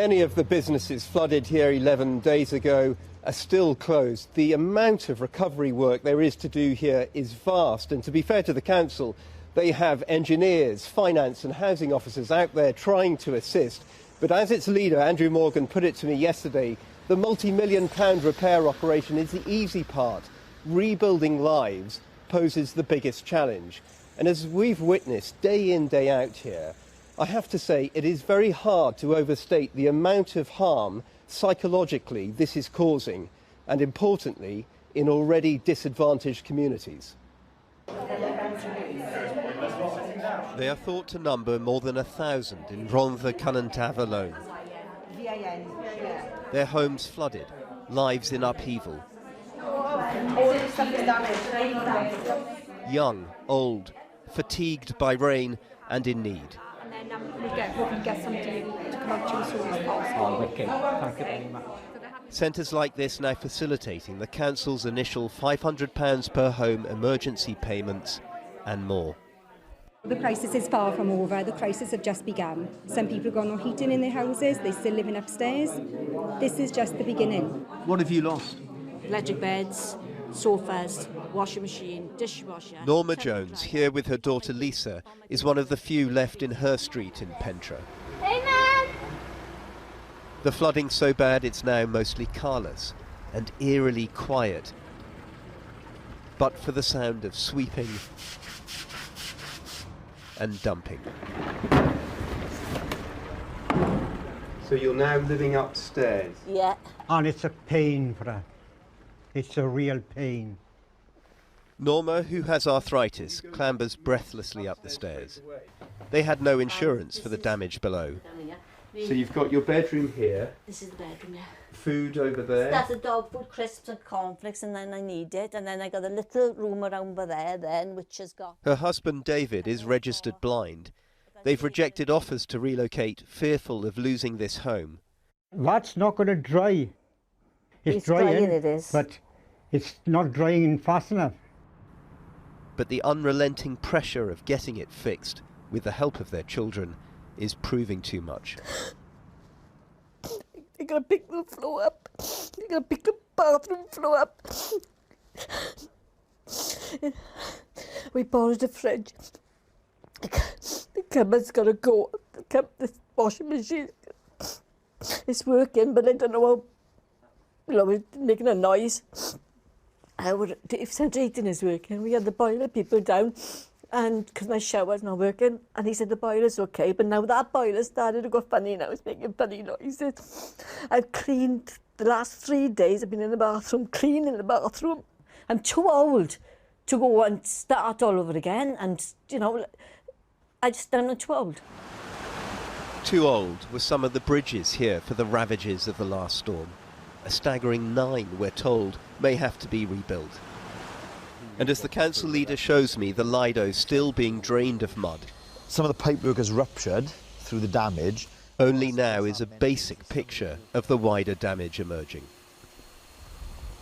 Many of the businesses flooded here 11 days ago are still closed. The amount of recovery work there is to do here is vast, and to be fair to the council, they have engineers, finance and housing officers out there trying to assist. But as its leader, Andrew Morgan, put it to me yesterday, the multi-million-pound repair operation is the easy part. Rebuilding lives poses the biggest challenge. And as we've witnessed day in, day out here, I have to say it is very hard to overstate the amount of harm psychologically this is causing, and importantly, in already disadvantaged communities. They are thought to number more than 1,000 in Rhondda Cynon Taf alone. Their homes flooded, lives in upheaval. Young, old, fatigued by rain and in need. Centres like this now facilitating the council's initial £500 per home emergency payments and more. The crisis is far from over. The crisis has just begun. Some people have got no heating in their houses. They're still living upstairs. This is just the beginning. What have you lost? Electric beds, sofas, washing machine, dishwasher. Norma Jones, here with her daughter Lisa, is one of the few left in her street in Pentre. Hey, Mum! The flooding's so bad it's now mostly carless and eerily quiet. But for the sound of sweeping and dumping. So you're now living upstairs? Yeah. And it's a pain for her. It's a real pain. Norma, who has arthritis, clambers breathlessly up the stairs. They had no insurance for the damage below. So you've got your bedroom here. This is the bedroom, yeah. Food over there. That's the dog food, crisps and cornflakes, and then I need it. And then I got a little room around by there then, which has got... Her husband David is registered blind. They've rejected offers to relocate, fearful of losing this home. That's not going to dry. It's drying, it is. but it's not drying fast enough. But the unrelenting pressure of getting it fixed, with the help of their children, is proving too much. They're going to pick the floor up. They're going to pick the bathroom floor up. We borrowed a fridge. The cupboard's got to go. The washing machine is working, but I don't know how, it's making a noise. If central heating is working, we had the boiler people down, and because my shower's not working, and he said the boiler's okay, but now that boiler started to go funny now, it's making funny noises. I've cleaned the last 3 days, I've been in the bathroom, cleaning the bathroom. I'm too old to go and start all over again, and, I'm too old. Too old were some of the bridges here for the ravages of the last storm. A staggering 9, we're told, may have to be rebuilt. And as the council leader shows me the Lido still being drained of mud. Some of the pipework has ruptured through the damage. Only now is a basic picture of the wider damage emerging.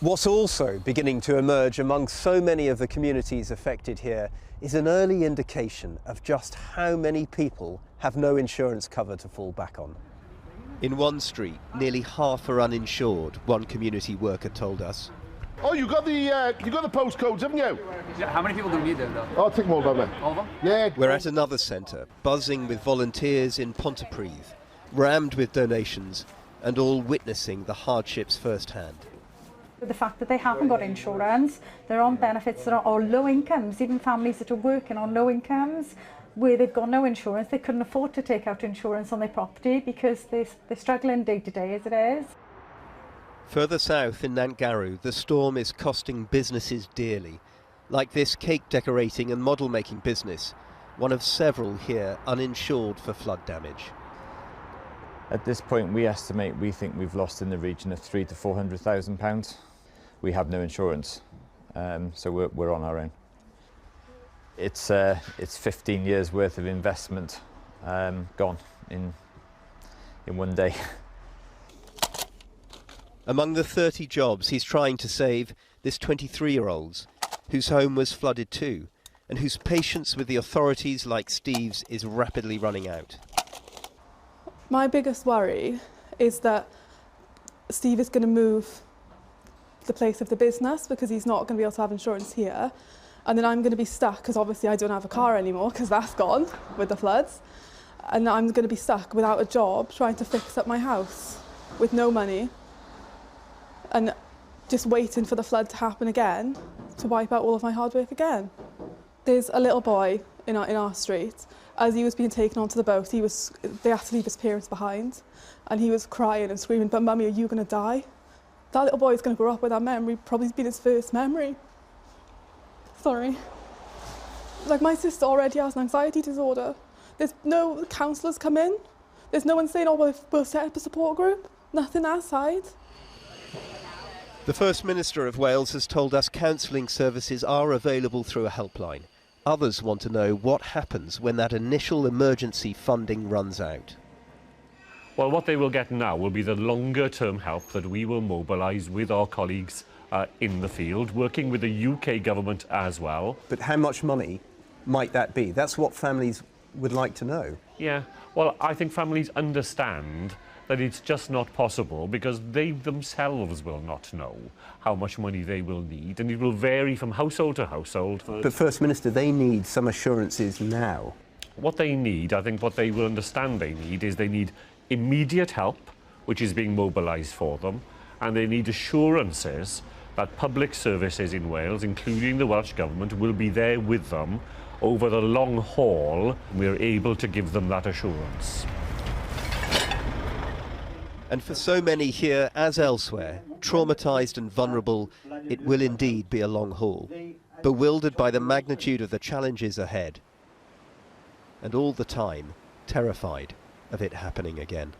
What's also beginning to emerge among so many of the communities affected here is an early indication of just how many people have no insurance cover to fall back on. In one street, nearly half are uninsured, one community worker told us. Oh, you got the postcodes, haven't you? Yeah, how many people do we need there, though? I'll take them all down there. All of them? Yeah. We're at another centre, buzzing with volunteers in Pontypridd, rammed with donations, and all witnessing the hardships firsthand. The fact that they haven't got insurance, they're on benefits that are all low incomes, even families that are working on low incomes, where they've got no insurance, they couldn't afford to take out insurance on their property because they're struggling day to day as it is. Further south in Nantgarw, the storm is costing businesses dearly, like this cake decorating and model making business, one of several here uninsured for flood damage. At this point, we think we've lost in the region of £300,000 to £400,000. We have no insurance, so we're on our own. It's 15 years worth of investment gone in one day. Among the 30 jobs he's trying to save, this 23-year-old's, whose home was flooded too, and whose patience with the authorities like Steve's is rapidly running out. My biggest worry is that Steve is going to move the place of the business because he's not going to be able to have insurance here. And then I'm going to be stuck because obviously I don't have a car anymore because that's gone with the floods. And I'm going to be stuck without a job trying to fix up my house with no money and just waiting for the flood to happen again to wipe out all of my hard work again. There's a little boy in our street. As he was being taken onto the boat, they had to leave his parents behind, and he was crying and screaming, "But Mummy, are you going to die?" That little boy is going to grow up with that memory, probably been his first memory. Sorry. Like, my sister already has an anxiety disorder. There's no counsellors come in. There's no one saying, "Oh, we'll set up a support group." Nothing that side. The First Minister of Wales has told us counselling services are available through a helpline. Others want to know what happens when that initial emergency funding runs out. Well, what they will get now will be the longer-term help that we will mobilise with our colleagues in the field, working with the UK government as well. But how much money might that be? That's what families would like to know. Yeah, well, I think families understand that it's just not possible because they themselves will not know how much money they will need, and it will vary from household to household. But First Minister, they need some assurances now. What they need, I think what they will understand they need, is they need immediate help, which is being mobilised for them, and they need assurances that public services in Wales, including the Welsh Government, will be there with them over the long haul. We're able to give them that assurance. And for so many here, as elsewhere, traumatised and vulnerable, it will indeed be a long haul, bewildered by the magnitude of the challenges ahead, and all the time terrified of it happening again.